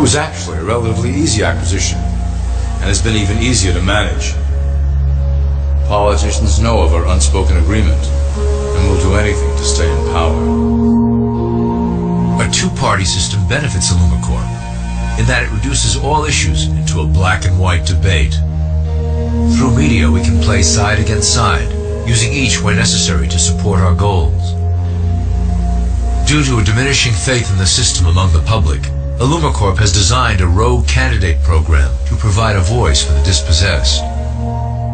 was actually a relatively easy acquisition, and has been even easier to manage. Politicians know of our unspoken agreement, and will do anything to stay in power. A two-party system benefits Illumicorp, in that it reduces all issues into a black and white debate. Through media, we can play side against side, using each where necessary to support our goals. Due to a diminishing faith in the system among the public, Illumicorp has designed a rogue candidate program to provide a voice for the dispossessed.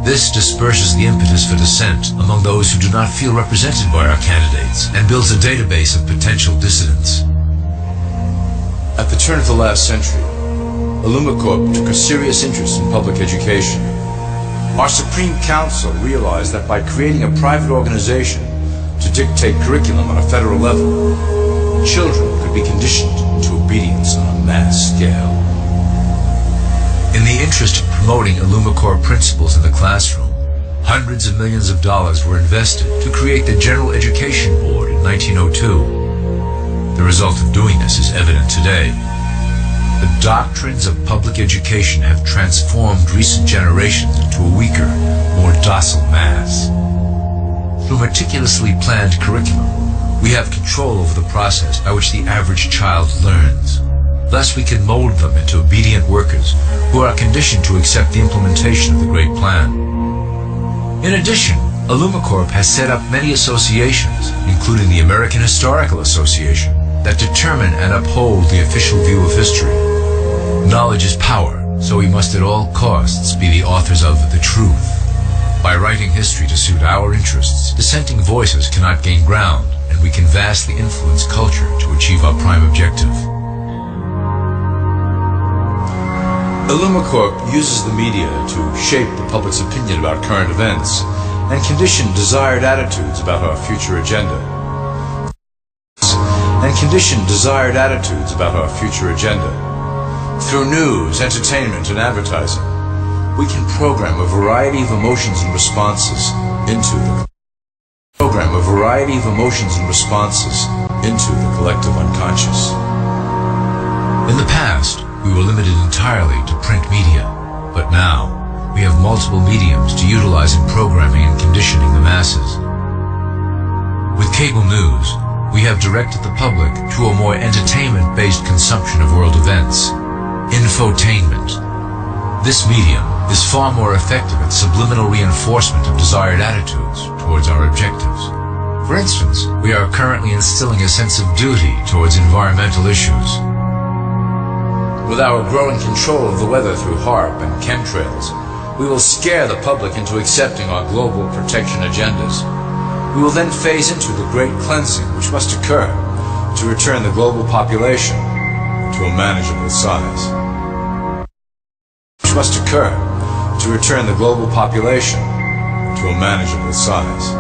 This disperses the impetus for dissent among those who do not feel represented by our candidates and builds a database of potential dissidents. At the turn of the last century, Illumicorp took a serious interest in public education. Our Supreme Council realized that by creating a private organization to dictate curriculum on a federal level, children could be conditioned to obedience on a mass scale. In the interest of promoting Illumicorp principles in the classroom, hundreds of millions of dollars were invested to create the General Education Board in 1902. The result of doing this is evident today. The doctrines of public education have transformed recent generations into a weaker, more docile mass. Through meticulously planned curriculum, we have control over the process by which the average child learns. Thus we can mold them into obedient workers who are conditioned to accept the implementation of the Great Plan. In addition, Illumicorp has set up many associations, including the American Historical Association, that determine and uphold the official view of history. Knowledge is power, so we must at all costs be the authors of the truth. By writing history to suit our interests, dissenting voices cannot gain ground, and we can vastly influence culture to achieve our prime objective. Illumicorp uses the media to shape the public's opinion about current events and condition desired attitudes about our future agenda. Through news, entertainment, and advertising, we can program a variety of emotions and responses into the collective unconscious. In the past, we were limited entirely to print media, but now we have multiple mediums to utilize in programming and conditioning the masses. With cable news, we have directed the public to a more entertainment-based consumption of world events, infotainment. This medium is far more effective at subliminal reinforcement of desired attitudes towards our objectives. For instance, we are currently instilling a sense of duty towards environmental issues. With our growing control of the weather through HAARP and chemtrails, we will scare the public into accepting our global protection agendas. We will then phase into the great cleansing which must occur to return the global population to a manageable size.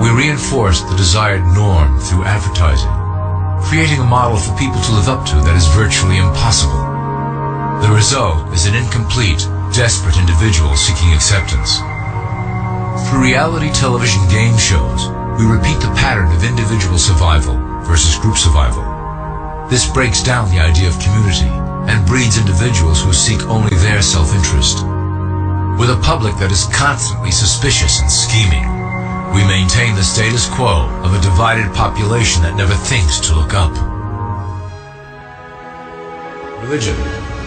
We reinforce the desired norm through advertising, creating a model for people to live up to that is virtually impossible. The result is an incomplete, desperate individual seeking acceptance. Through reality television game shows, we repeat the pattern of individual survival versus group survival. This breaks down the idea of community and breeds individuals who seek only their self-interest. With a public that is constantly suspicious and scheming, we maintain the status quo of a divided population that never thinks to look up. Religion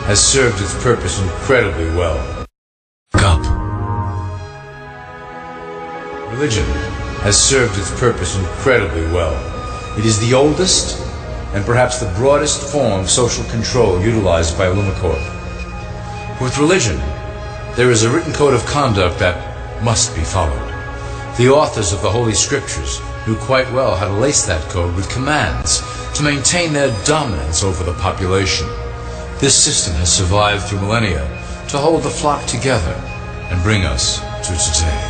has served its purpose incredibly well. It is the oldest and perhaps the broadest form of social control utilized by Illumicorp. With religion, there is a written code of conduct that must be followed. The authors of the Holy Scriptures knew quite well how to lace that code with commands to maintain their dominance over the population. This system has survived through millennia to hold the flock together and bring us to today.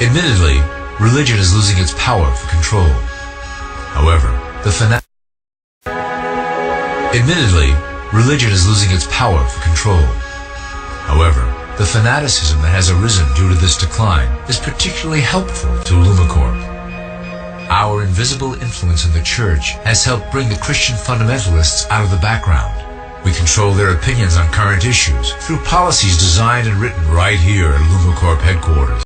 Admittedly, religion is losing its power for control. However, the fanaticism that has arisen due to this decline is particularly helpful to Illumicorp. Our invisible influence in the church has helped bring the Christian fundamentalists out of the background. We control their opinions on current issues through policies designed and written right here at Illumicorp headquarters.